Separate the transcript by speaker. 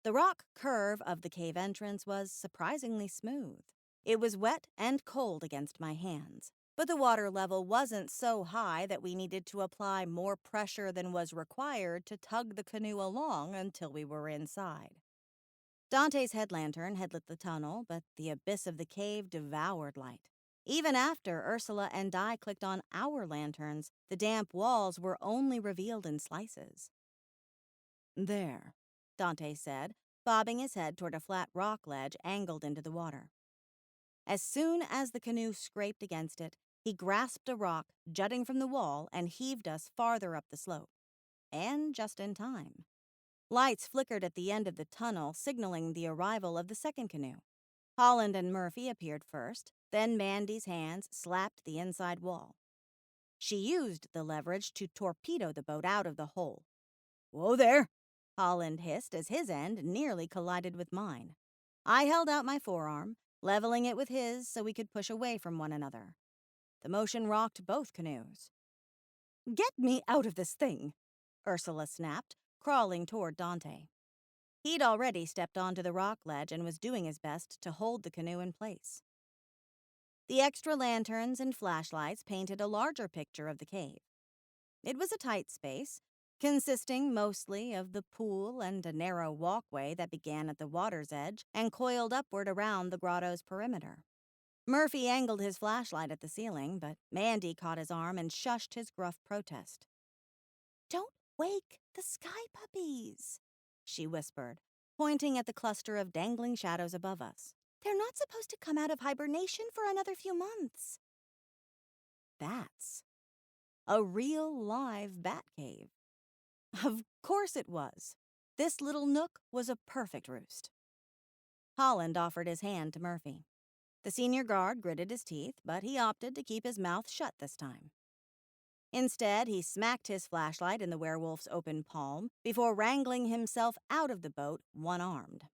Speaker 1: The rock curve of the cave entrance was surprisingly smooth. It was wet and cold against my hands, but the water level wasn't so high that we needed to apply more pressure than was required to tug the canoe along until we were inside. Dante's head lantern had lit the tunnel, but the abyss of the cave devoured light. Even after Ursula and I clicked on our lanterns, the damp walls were only revealed in slices. "There," Dante said, bobbing his head toward a flat rock ledge angled into the water. As soon as the canoe scraped against it, he grasped a rock jutting from the wall and heaved us farther up the slope. And just in time. Lights flickered at the end of the tunnel, signaling the arrival of the second canoe. Holland and Murphy appeared first, then Mandy's hands slapped the inside wall. She used the leverage to torpedo the boat out of the hole. "Whoa there," Holland hissed as his end nearly collided with mine. I held out my forearm, leveling it with his so we could push away from one another. The motion rocked both canoes. "Get me out of this thing," Ursula snapped, crawling toward Dante. He'd already stepped onto the rock ledge and was doing his best to hold the canoe in place. The extra lanterns and flashlights painted a larger picture of the cave. It was a tight space, consisting mostly of the pool and a narrow walkway that began at the water's edge and coiled upward around the grotto's perimeter. Murphy angled his flashlight at the ceiling, but Mandy caught his arm and shushed his gruff protest. "Don't wake the sky puppies," she whispered, pointing at the cluster of dangling shadows above us. "They're not supposed to come out of hibernation for another few months." Bats. A real live bat cave. Of course it was. This little nook was a perfect roost. Holland offered his hand to Murphy. The senior guard gritted his teeth, but he opted to keep his mouth shut this time. Instead, he smacked his flashlight in the werewolf's open palm before wrangling himself out of the boat one-armed.